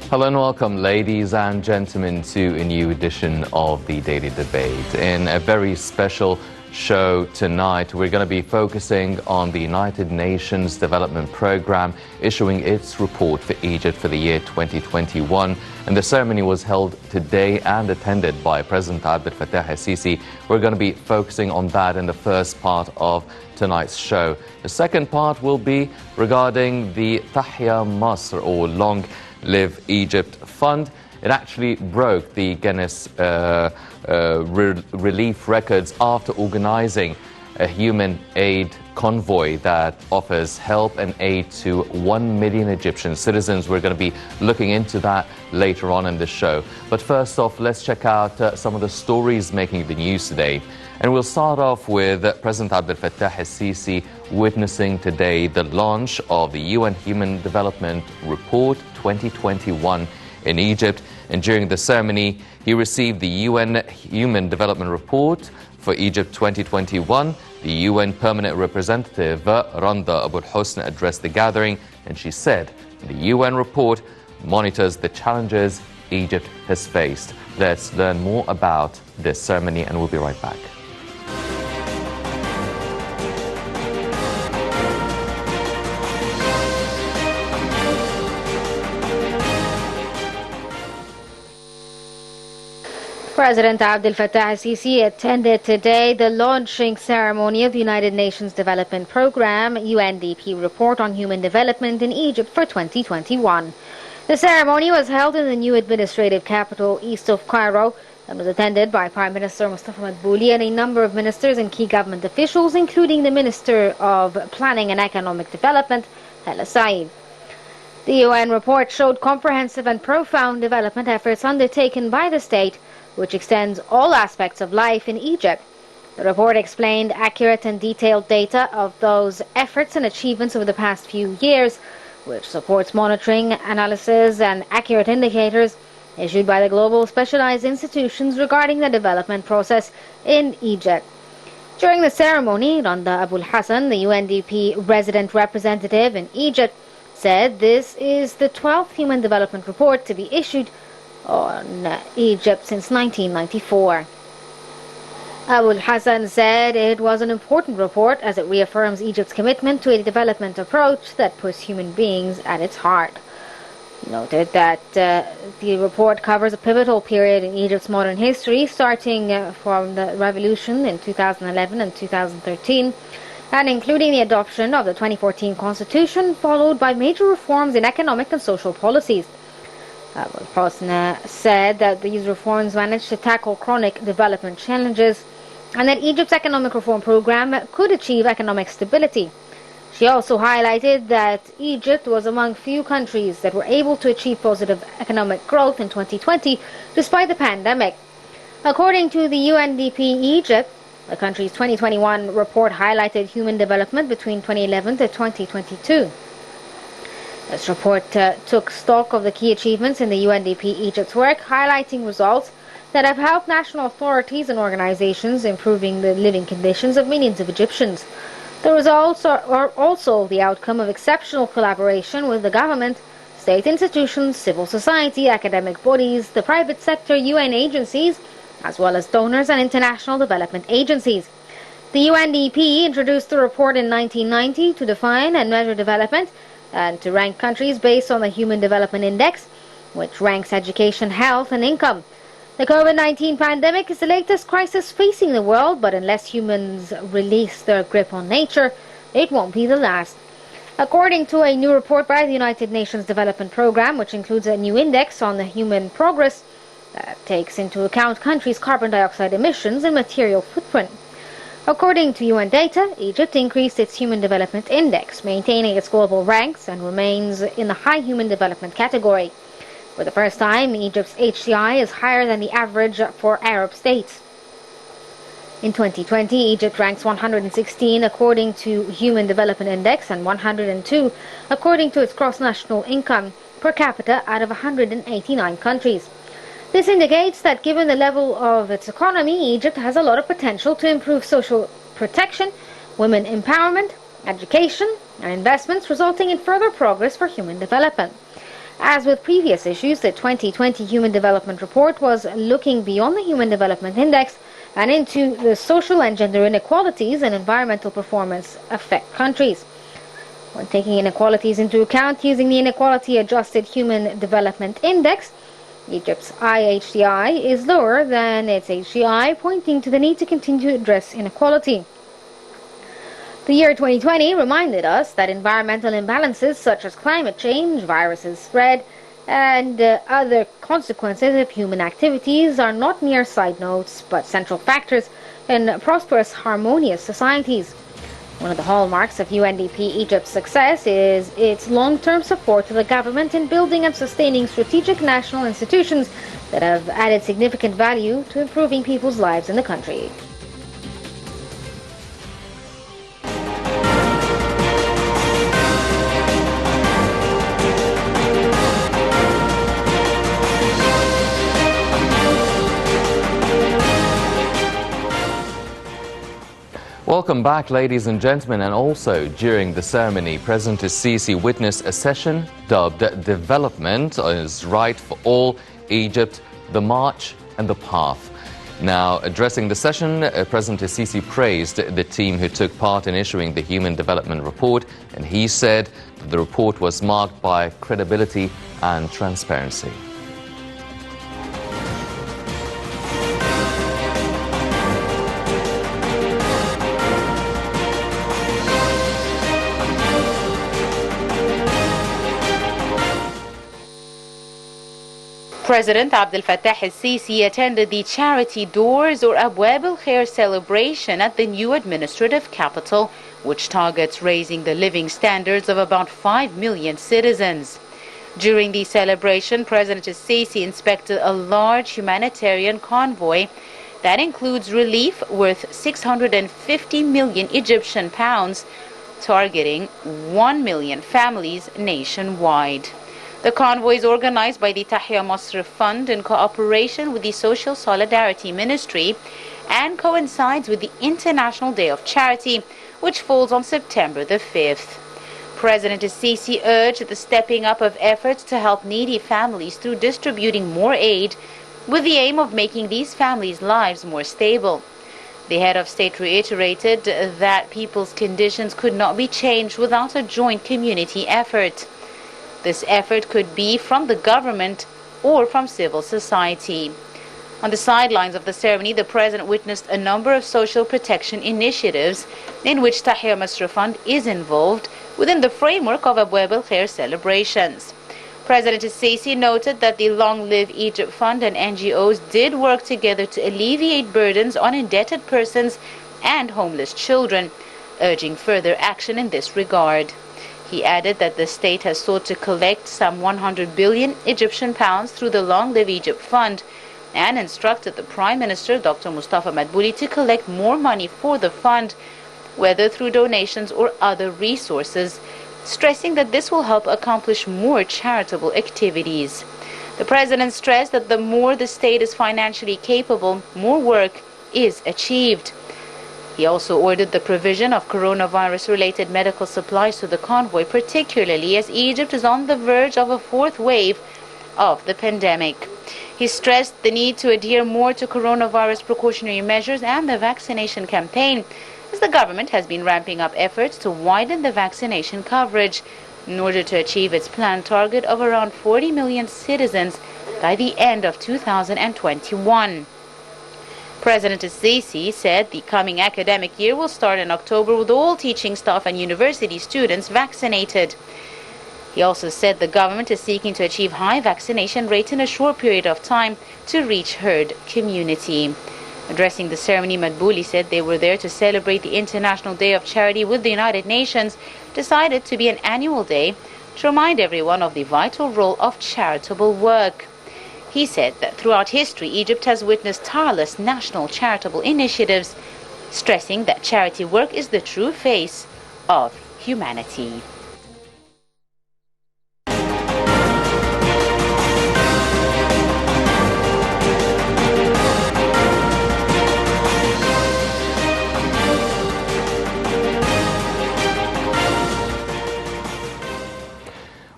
Hello and welcome, ladies and gentlemen, to a new edition of the Daily Debate. In a very special show tonight, we're going to be focusing on the United Nations Development Programme issuing its report for Egypt for the year 2021. And the ceremony was held today and attended by President Abdel Fattah el-Sisi. We're going to be focusing on that in the first part of tonight's show. The second part will be regarding the Tahya Masr, or Long Live Egypt Fund. It actually broke the Guinness relief records after organizing a human aid convoy that offers help and aid to 1 million Egyptian citizens. We're going to be looking into that later on in the show. But first off, let's check out some of the stories making the news today. And we'll start off with President Abdel Fattah el-Sisi witnessing today the launch of the UN Human Development Report 2021 in Egypt. And during the ceremony, he received the UN Human Development Report for Egypt 2021. The UN Permanent Representative, Randa Abu al-Husn, addressed the gathering, and she said the UN report monitors the challenges Egypt has faced. Let's learn more about this ceremony, and we'll be right back. President Abdel Fattah el-Sisi attended today the launching ceremony of the United Nations Development Programme UNDP report on human development in Egypt for 2021. The ceremony was held in the new administrative capital east of Cairo and was attended by Prime Minister Mustafa Madbouli and a number of ministers and key government officials, including the Minister of Planning and Economic Development, Hala Said. The UN report showed comprehensive and profound development efforts undertaken by the state, which extends all aspects of life in Egypt. The report explained accurate and detailed data of those efforts and achievements over the past few years, which supports monitoring, analysis, and accurate indicators issued by the global specialized institutions regarding the development process in Egypt. During the ceremony, Randa Abu al-Hassan, the UNDP resident representative in Egypt, said this is the 12th Human Development Report to be issued on Egypt since 1994. Abu al-Hassan said it was an important report as it reaffirms Egypt's commitment to a development approach that puts human beings at its heart. He noted that the report covers a pivotal period in Egypt's modern history, starting from the revolution in 2011 and 2013, and including the adoption of the 2014 constitution, followed by major reforms in economic and social policies. Abu al-Husn said that these reforms managed to tackle chronic development challenges and that Egypt's economic reform program could achieve economic stability. She also highlighted that Egypt was among few countries that were able to achieve positive economic growth in 2020 despite the pandemic. According to the UNDP Egypt, the country's 2021 report highlighted human development between 2011 to 2022. This report took stock of the key achievements in the UNDP Egypt's work, highlighting results that have helped national authorities and organizations improving the living conditions of millions of Egyptians. The results are also the outcome of exceptional collaboration with the government, state institutions, civil society, academic bodies, the private sector, UN agencies, as well as donors and international development agencies. The UNDP introduced the report in 1990 to define and measure development and to rank countries based on the Human Development Index, which ranks education, health, and income. The COVID-19 pandemic is the latest crisis facing the world, but unless humans release their grip on nature, it won't be the last. According to a new report by the United Nations Development Programme, which includes a new index on the human progress that takes into account countries' carbon dioxide emissions and material footprint. According to UN data, Egypt increased its Human Development Index, maintaining its global ranks, and remains in the high human development category. For the first time, Egypt's HDI is higher than the average for Arab states. In 2020, Egypt ranks 116 according to Human Development Index and 102 according to its gross national income per capita out of 189 countries. This indicates that given the level of its economy, Egypt has a lot of potential to improve social protection, women empowerment, education, and investments, resulting in further progress for human development. As with previous issues, the 2020 Human Development Report was looking beyond the Human Development Index and into the social and gender inequalities and environmental performance affect countries. When taking inequalities into account using the Inequality Adjusted Human Development Index, Egypt's IHDI is lower than its HDI, pointing to the need to continue to address inequality. The year 2020 reminded us that environmental imbalances such as climate change, viruses spread, and other consequences of human activities are not mere side notes, but central factors in prosperous, harmonious societies. One of the hallmarks of UNDP Egypt's success is its long-term support to the government in building and sustaining strategic national institutions that have added significant value to improving people's lives in the country. Welcome back, ladies and gentlemen, and also during the ceremony, President Sisi witnessed a session dubbed Development is Right for All, Egypt, the March and the Path. Now, addressing the session, President Sisi praised the team who took part in issuing the Human Development Report, and he said that the report was marked by credibility and transparency. President Abdel Fattah el-Sisi attended the Charity Doors or Abwab al-Khair celebration at the new administrative capital, which targets raising the living standards of about 5 million citizens. During the celebration, President el-Sisi inspected a large humanitarian convoy that includes relief worth 650 million Egyptian pounds, targeting 1 million families nationwide. The convoy is organized by the Tahya Masr Fund in cooperation with the Social Solidarity Ministry and coincides with the International Day of Charity, which falls on September the 5th. President Sisi urged the stepping up of efforts to help needy families through distributing more aid with the aim of making these families' lives more stable. The head of state reiterated that people's conditions could not be changed without a joint community effort. This effort could be from the government or from civil society. On the sidelines of the ceremony, the president witnessed a number of social protection initiatives in which Tahya Masr Fund is involved within the framework of Abwab al-Khair celebrations. President Sisi noted that the Long Live Egypt Fund and NGOs did work together to alleviate burdens on indebted persons and homeless children, urging further action in this regard. He added that the state has sought to collect some 100 billion Egyptian pounds through the Long Live Egypt Fund and instructed the Prime Minister, Dr. Mustafa Madbouli, to collect more money for the fund, whether through donations or other resources, stressing that this will help accomplish more charitable activities. The president stressed that the more the state is financially capable, more work is achieved. He also ordered the provision of coronavirus-related medical supplies to the convoy, particularly as Egypt is on the verge of a fourth wave of the pandemic. He stressed the need to adhere more to coronavirus precautionary measures and the vaccination campaign, as the government has been ramping up efforts to widen the vaccination coverage in order to achieve its planned target of around 40 million citizens by the end of 2021. President Sisi said the coming academic year will start in October with all teaching staff and university students vaccinated. He also said the government is seeking to achieve high vaccination rates in a short period of time to reach herd immunity. Addressing the ceremony, Madbouli said they were there to celebrate the International Day of Charity with the United Nations, decided to be an annual day to remind everyone of the vital role of charitable work. He said that throughout history, Egypt has witnessed tireless national charitable initiatives, stressing that charity work is the true face of humanity.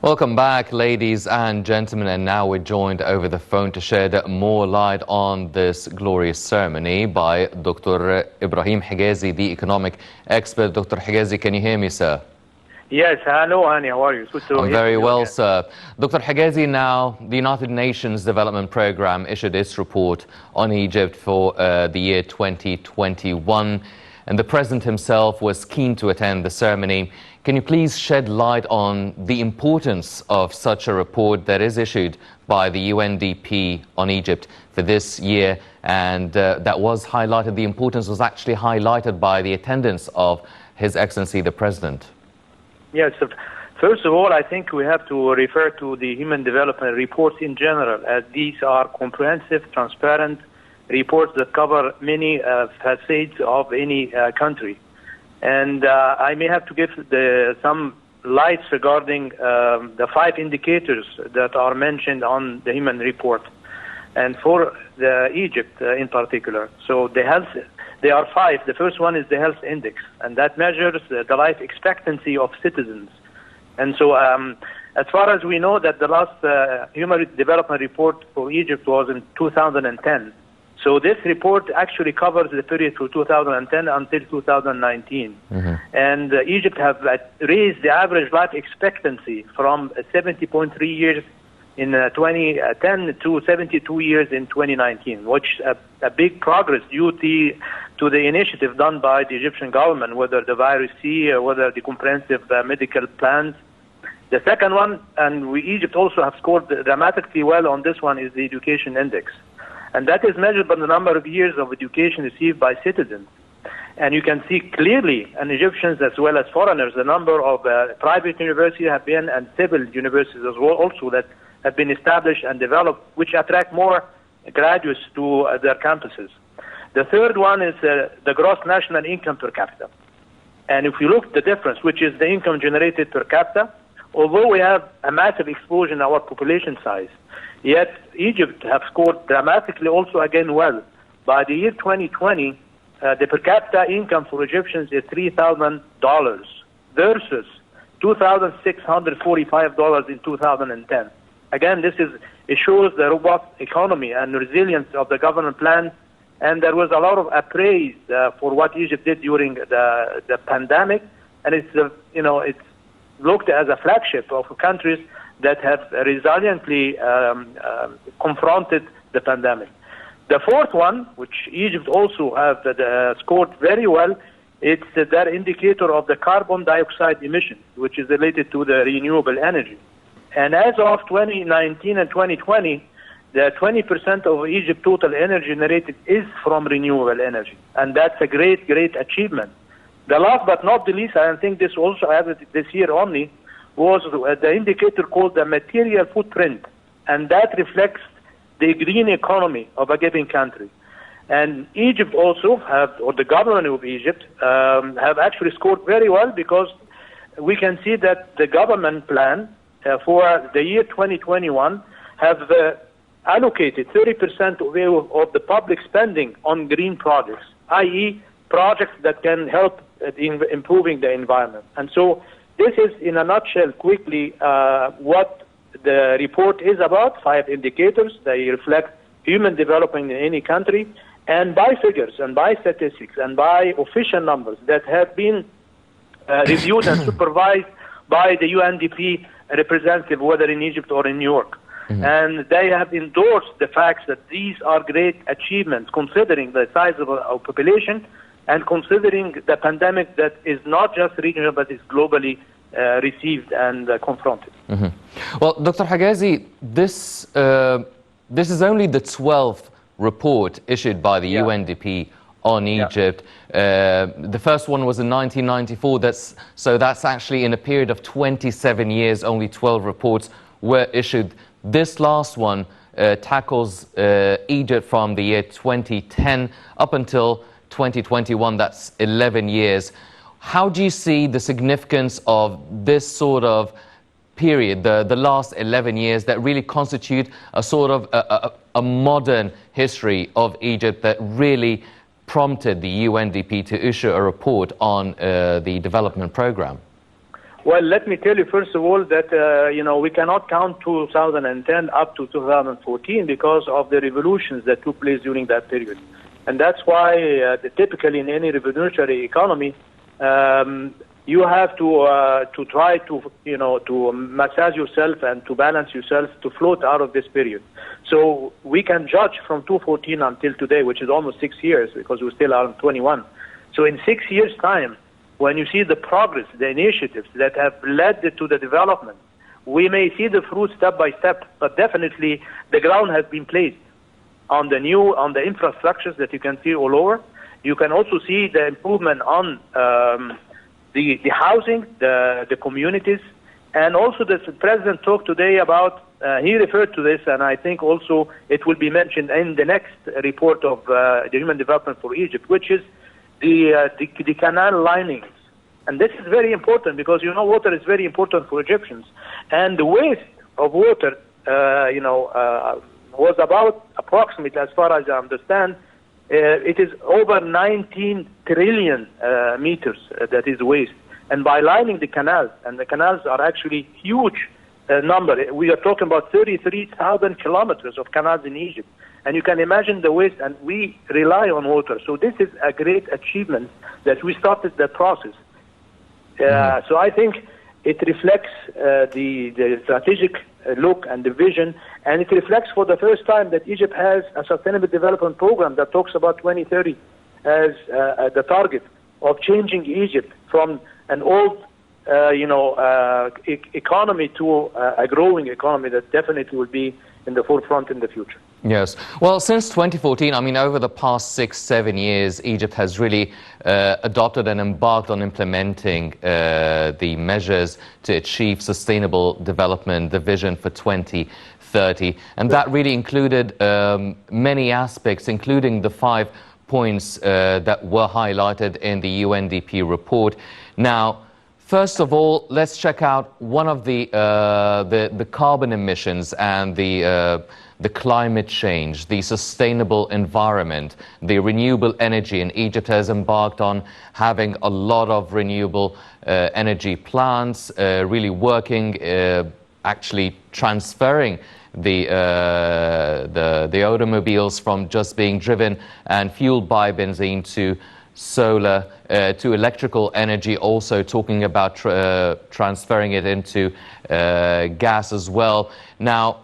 Well, Welcome back, ladies and gentlemen, and now we're joined over the phone to shed more light on this glorious ceremony by Dr. Ibrahim Hegazy, the economic expert. Dr. Hegazy, can you hear me, sir? Yes, hello, Hani, how are you? Good to I'm hear very you well, again. sir. Dr. Hegazy, now, the United Nations Development Programme issued its report on Egypt for the year 2021, and the President himself was keen to attend the ceremony. Can you please shed light on the importance of such a report that is issued by the UNDP on Egypt for this year, and that was highlighted, the importance was actually highlighted by the attendance of His Excellency the President? Yes, first of all, I think we have to refer to the human development reports in general, as these are comprehensive, transparent reports that cover many facets of any country. And I may have to give some lights regarding the 5 indicators that are mentioned on the human report, and for Egypt in particular. So the health, there are 5. The first one is the health index, and that measures the life expectancy of citizens. And so as far as we know, that the last human development report for Egypt was in 2010. So this report actually covers the period from 2010 until 2019. Mm-hmm. And Egypt have raised the average life expectancy from 70.3 years in 2010 to 72 years in 2019, which is a big progress due to the initiative done by the Egyptian government, whether the Virus C or whether the comprehensive medical plans. The second one, and Egypt also have scored dramatically well on this one, is the education index. And that is measured by the number of years of education received by citizens. And you can see clearly, and Egyptians as well as foreigners, the number of private universities have been, and civil universities as well also, that have been established and developed, which attract more graduates to their campuses. The third one is the gross national income per capita. And if you look at the difference, which is the income generated per capita, although we have a massive explosion in our population size, yet Egypt have scored dramatically also again well. By the year 2020, the per capita income for Egyptians is $3,000 versus $2,645 in 2010. Again, it shows the robust economy and resilience of the government plan, and there was a lot of praise for what Egypt did during the pandemic, and it's looked as a flagship of countries that have resiliently confronted the pandemic. The fourth one, which Egypt also have scored very well, it's that indicator of the carbon dioxide emissions, which is related to the renewable energy. And as of 2019 and 2020, the 20% of Egypt's total energy generated is from renewable energy. And that's a great, great achievement. The last but not the least, I think this also added this year only, was the indicator called the material footprint. And that reflects the green economy of a given country. And Egypt also have, or the government of Egypt, have actually scored very well, because we can see that the government plan for the year 2021 have allocated 30% of the public spending on green projects, i.e. projects that can help in improving the environment. And so this is, in a nutshell, quickly, what the report is about. 5 indicators. They reflect human development in any country, and by figures and by statistics and by official numbers that have been reviewed and supervised by the UNDP representative, whether in Egypt or in New York. Mm-hmm. And they have endorsed the facts that these are great achievements, considering the size of our population and considering the pandemic that is not just regional but is globally received and confronted. Mm-hmm. Well, Dr. Hegazy, this is only the 12th report issued by the UNDP on Egypt. The first one was in 1994. That's actually in a period of 27 years, only 12 reports were issued. This last one tackles Egypt from the year 2010 up until 2021. That's 11 years. How do you see the significance of this sort of period, the last 11 years, that really constitute a sort of a modern history of Egypt that really prompted the UNDP to issue a report on the development program? Well, let me tell you first of all that we cannot count 2010 up to 2014 because of the revolutions that took place during that period, and that's why typically in any revolutionary economy, you have to try to massage yourself and to balance yourself to float out of this period. So we can judge from 2014 until today, which is almost 6 years because we still are in 21. So in 6 years' time, when you see the progress, the initiatives that have led to the development, we may see the fruit step by step, but definitely the ground has been placed on the infrastructures that you can see all over. You can also see the improvement on the housing, the communities, and also the President talked today about, he referred to this, and I think also it will be mentioned in the next report of the Human Development for Egypt, which is the canal linings. And this is very important because, water is very important for Egyptians. And the waste of water, was about approximately, as far as I understand, it is over 19 trillion meters that is waste. And by lining the canals, and the canals are actually huge number. We are talking about 33,000 kilometers of canals in Egypt. And you can imagine the waste, and we rely on water. So this is a great achievement that we started that process. So I think it reflects the strategic look and the vision, and it reflects for the first time that Egypt has a sustainable development program that talks about 2030 as the target of changing Egypt from an old economy to a growing economy that definitely will be in the forefront in the future. Yes. Well, since 2014, I mean, over the past 6-7 years, Egypt has really adopted and embarked on implementing the measures to achieve sustainable development, the vision for 2030. And that really included many aspects, including the 5 points that were highlighted in the UNDP report. Now, first of all, let's check out one of the carbon emissions and the climate change, the sustainable environment, the renewable energy. And Egypt has embarked on having a lot of renewable energy plants, really working, actually transferring the automobiles from just being driven and fueled by benzene to solar, to electrical energy, also talking about transferring it into gas as well. Now,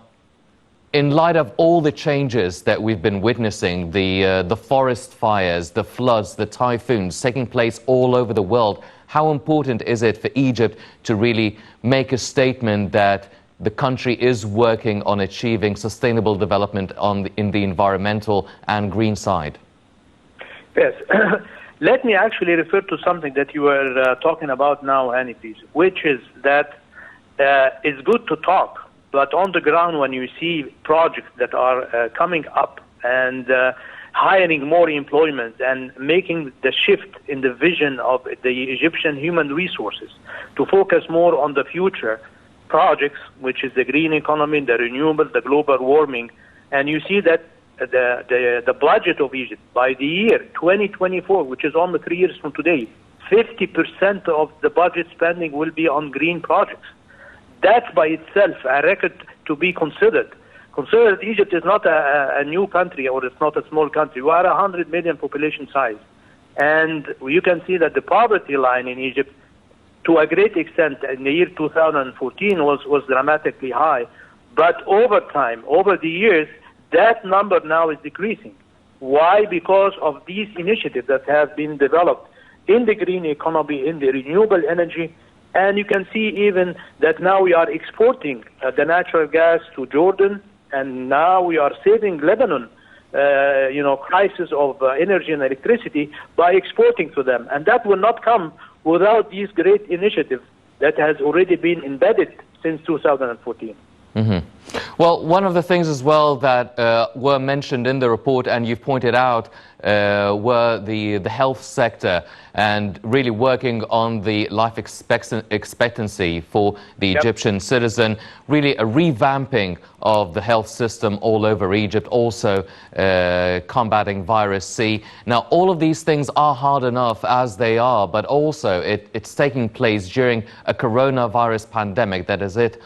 in light of all the changes that we've been witnessing, the forest fires, the floods, the typhoons taking place all over the world, how important is it for Egypt to really make a statement that the country is working on achieving sustainable development in the environmental and green side? Yes. Let me actually refer to something that you were talking about now, Annie, please, which is that it's good to talk, but on the ground, when you see projects that are coming up and hiring more employment and making the shift in the vision of the Egyptian human resources to focus more on the future projects, which is the green economy, the renewable, the global warming, and you see that the budget of Egypt by the year 2024, which is almost 3 years from today, 50% of the budget spending will be on green projects. That's by itself a record to be considered. Consider that Egypt is not a new country, or it's not a small country. We are 100 million population size. And you can see that the poverty line in Egypt, to a great extent, in the year 2014 was dramatically high. But over time, over the years, that number now is decreasing. Why? Because of these initiatives that have been developed in the green economy, in the renewable energy. And you can see even that now we are exporting the natural gas to Jordan, and now we are saving Lebanon, crisis of energy and electricity by exporting to them. And that will not come without these great initiatives that has already been embedded since 2014. Mm-hmm. Well, one of the things as well that were mentioned in the report, and you've pointed out, were the health sector and really working on the life expectancy for the Egyptian citizen, really a revamping of the health system all over Egypt, also combating virus C. Now, all of these things are hard enough as they are, but also it's taking place during a coronavirus pandemic that has hit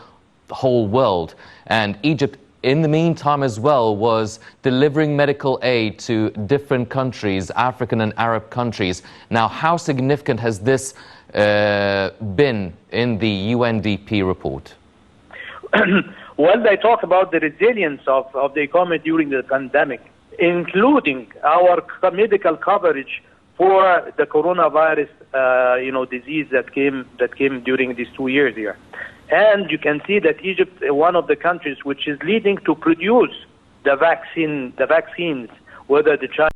the whole world. And Egypt, in the meantime as well, was delivering medical aid to different countries, African and Arab countries. Now, how significant has this been in the UNDP report? Well, they talk about the resilience of the economy during the pandemic, including our medical coverage for the coronavirus, disease that came during these 2 years here. And you can see that Egypt is one of the countries which is leading to produce the vaccines, whether the Chinese,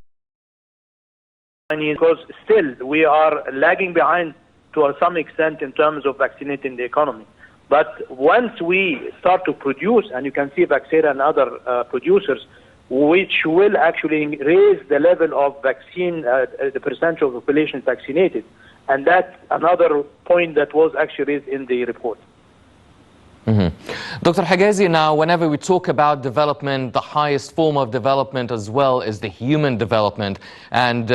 because still we are lagging behind to some extent in terms of vaccinating the economy. But once we start to produce, and you can see Vaxera and other producers, which will actually raise the level of vaccine, the percentage of the population vaccinated. And that's another point that was actually raised in the report. Dr. Hegazy, now, whenever we talk about development, the highest form of development as well is the human development and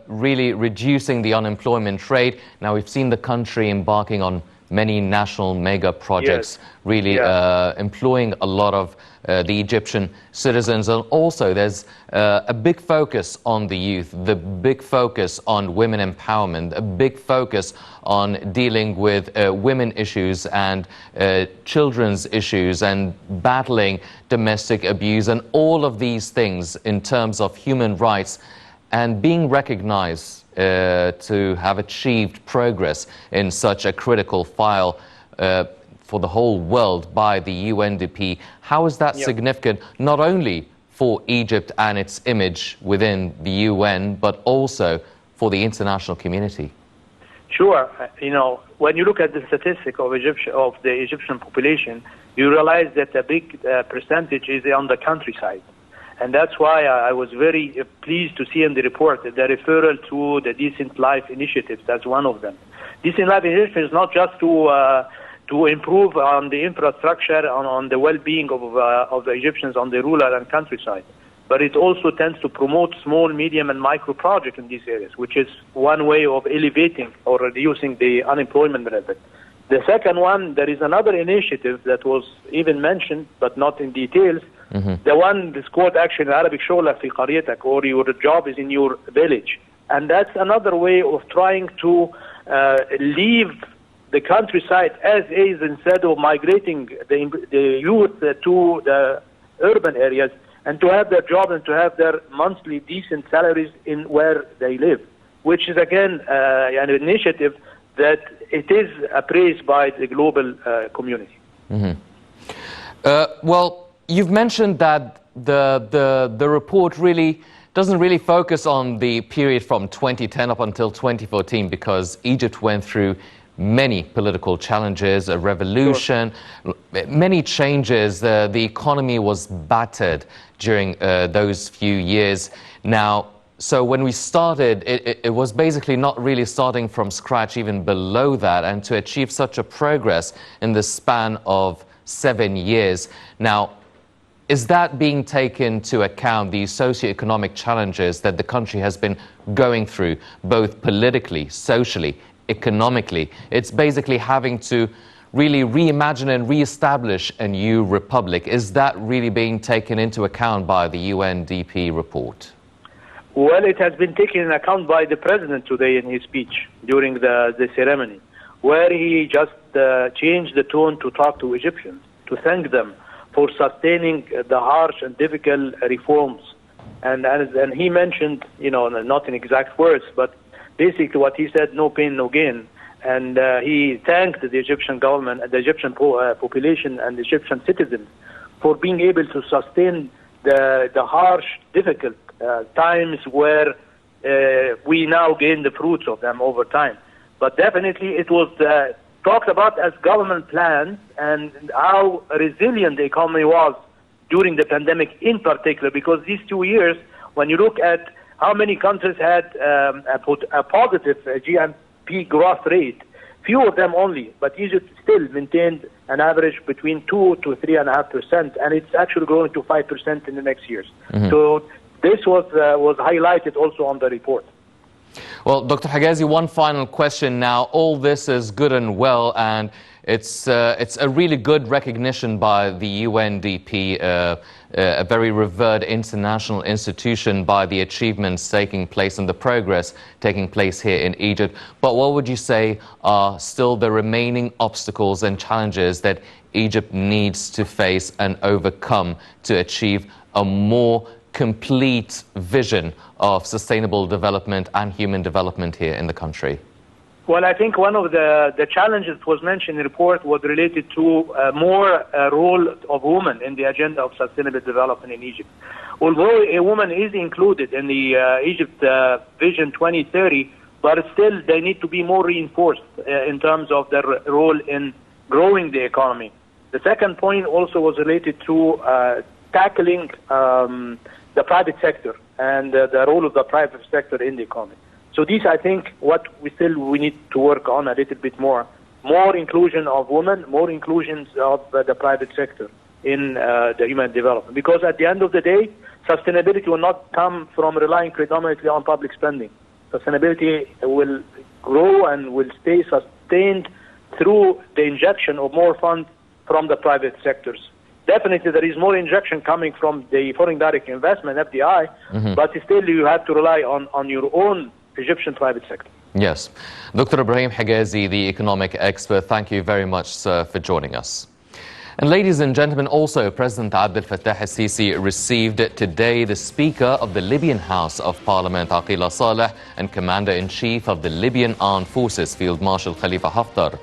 really reducing the unemployment rate. Now, we've seen the country embarking on many national mega projects, really employing a lot of the Egyptian citizens. And also there's a big focus on the youth, the big focus on women empowerment, a big focus on dealing with women issues and children's issues and battling domestic abuse and all of these things in terms of human rights and being recognized to have achieved progress in such a critical file for the whole world by the UNDP. How is that significant, not only for Egypt and its image within the UN, but also for the international community? Sure. When you look at the statistic of the Egyptian population, you realize that a big percentage is on the countryside. And that's why I was very pleased to see in the report the referral to the Decent Life Initiative. That's one of them. Decent Life Initiative is not just to improve on the infrastructure, on the well-being of the Egyptians on the rural and countryside, but it also tends to promote small, medium, and micro projects in these areas, which is one way of elevating or reducing the unemployment rate. The second one, there is another initiative that was even mentioned, but not in details. The one is called actually in Arabic, شغلك في قريتك, or your job is in your village. And that's another way of trying to leave the countryside as is instead of migrating the youth to the urban areas and to have their job and to have their monthly decent salaries in where they live, which is again an initiative that it is appraised by the global community. Well, you've mentioned that the report really doesn't really focus on the period from 2010 up until 2014 because Egypt went through many political challenges, a revolution, many changes. The economy was battered during those few years. Now, so when we started, it was basically not really starting from scratch, even below that, and to achieve such a progress in the span of 7 years. Now, is that being taken into account, the socioeconomic challenges that the country has been going through, both politically, socially, economically? It's basically having to really reimagine and reestablish a new republic. Is that really being taken into account by the UNDP report? Well, it has been taken into account by the president today in his speech during the ceremony, where he just changed the tone to talk to Egyptians, to thank them for sustaining the harsh and difficult reforms. And he mentioned, not in exact words, but basically what he said, no pain, no gain. And he thanked the Egyptian government, the Egyptian population and the Egyptian citizens for being able to sustain the harsh, difficult times where we now gain the fruits of them over time. But definitely it was talked about as government plans and how resilient the economy was during the pandemic in particular, because these 2 years, when you look at how many countries had a positive GNP growth rate, few of them only, but Egypt still maintained an average between 2 to 3.5%, and it's actually growing to 5% in the next years. So this was highlighted also on the report. Well, Dr. Hegazy, one final question now. All this is good and well, and it's a really good recognition by the UNDP, a very revered international institution, by the achievements taking place and the progress taking place here in Egypt. But what would you say are still the remaining obstacles and challenges that Egypt needs to face and overcome to achieve a more complete vision of sustainable development and human development here in the country? Well, I think one of the challenges that was mentioned in the report was related to more role of women in the agenda of sustainable development in Egypt. Although a woman is included in the Egypt Vision 2030, but still they need to be more reinforced in terms of their role in growing the economy. The second point also was related to tackling the private sector and the role of the private sector in the economy. So these, I think, what we need to work on a little bit more. More inclusion of women, more inclusions of the private sector in the human development. Because at the end of the day, sustainability will not come from relying predominantly on public spending. Sustainability will grow and will stay sustained through the injection of more funds from the private sectors. Definitely there is more injection coming from the foreign direct investment, FDI, but still you have to rely on your own Egyptian private sector. Yes. Dr. Ibrahim Hegazy, the economic expert, thank you very much, sir, for joining us. And ladies and gentlemen, also President Abdel Fattah al-Sisi received today the Speaker of the Libyan House of Parliament, Aqila Saleh, and Commander-in-Chief of the Libyan Armed Forces, Field Marshal Khalifa Haftar.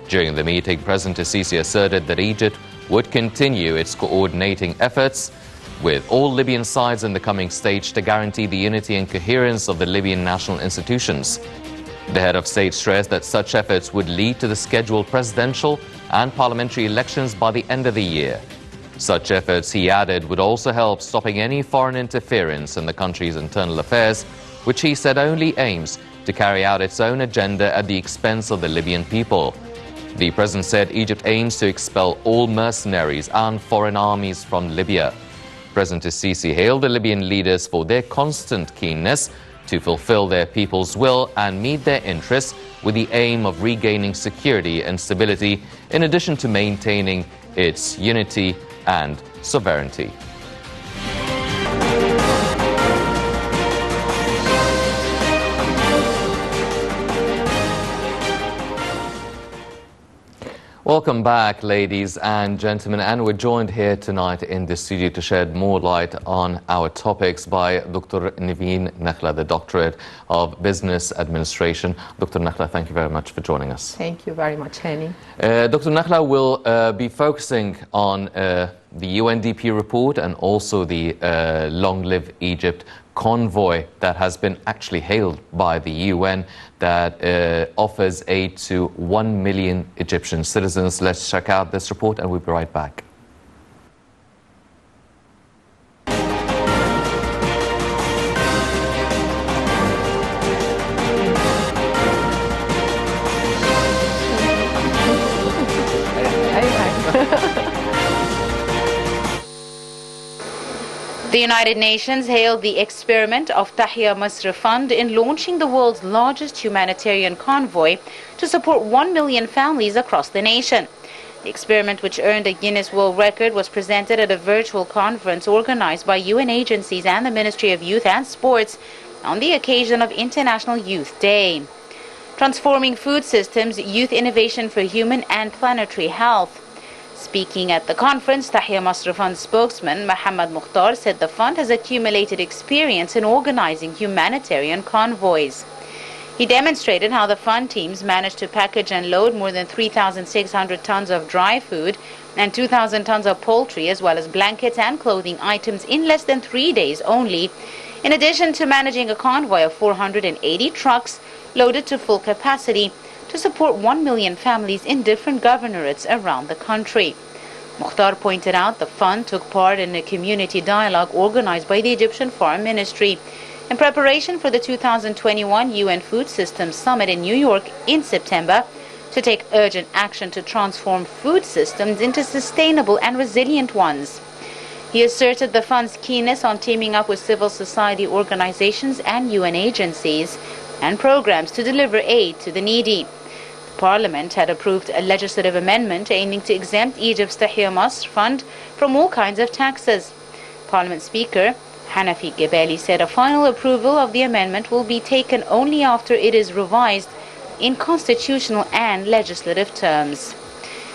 During the meeting, President al-Sisi asserted that Egypt would continue its coordinating efforts with all Libyan sides in the coming stage to guarantee the unity and coherence of the Libyan national institutions. The head of state stressed that such efforts would lead to the scheduled presidential and parliamentary elections by the end of the year. Such efforts, he added, would also help stopping any foreign interference in the country's internal affairs, which he said only aims to carry out its own agenda at the expense of the Libyan people. The president said Egypt aims to expel all mercenaries and foreign armies from Libya. President al-Sisi hailed the Libyan leaders for their constant keenness to fulfill their people's will and meet their interests with the aim of regaining security and stability, in addition to maintaining its unity and sovereignty. Welcome back, ladies and gentlemen, and we're joined here tonight in the studio to shed more light on our topics by Dr. Naveen Nakhla, the Doctorate of Business Administration. Dr. Nakhla, thank you very much for joining us. Thank you very much, Hani. Dr. Nakhla will be focusing on the UNDP report and also the Long Live Egypt convoy that has been actually hailed by the UN that offers aid to 1 million Egyptian citizens. Let's check out this report and we'll be right back. The United Nations hailed the experiment of Tahya Masr Fund in launching the world's largest humanitarian convoy to support 1 million families across the nation. The experiment, which earned a Guinness World Record, was presented at a virtual conference organized by UN agencies and the Ministry of Youth and Sports on the occasion of International Youth Day. Transforming food systems, youth innovation for human and planetary health. Speaking at the conference, Tahya Masr Fund spokesman Mohammed Mukhtar said the fund has accumulated experience in organizing humanitarian convoys. He demonstrated how the fund teams managed to package and load more than 3,600 tons of dry food and 2,000 tons of poultry, as well as blankets and clothing items, in less than 3 days only, in addition to managing a convoy of 480 trucks loaded to full capacity to support 1 million families in different governorates around the country. Mukhtar pointed out the fund took part in a community dialogue organized by the Egyptian Foreign Ministry in preparation for the 2021 UN Food Systems Summit in New York in September to take urgent action to transform food systems into sustainable and resilient ones. He asserted the fund's keenness on teaming up with civil society organizations and UN agencies and programs to deliver aid to the needy. Parliament had approved a legislative amendment aiming to exempt Egypt's Tahya Masr fund from all kinds of taxes. Parliament Speaker Hanafi Gebeli said a final approval of the amendment will be taken only after it is revised in constitutional and legislative terms.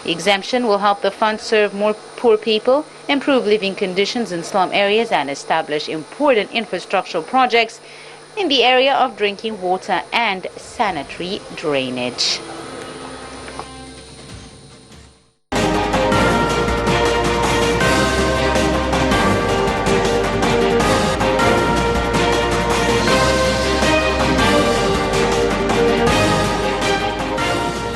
The exemption will help the fund serve more poor people, improve living conditions in slum areas, and establish important infrastructural projects in the area of drinking water and sanitary drainage.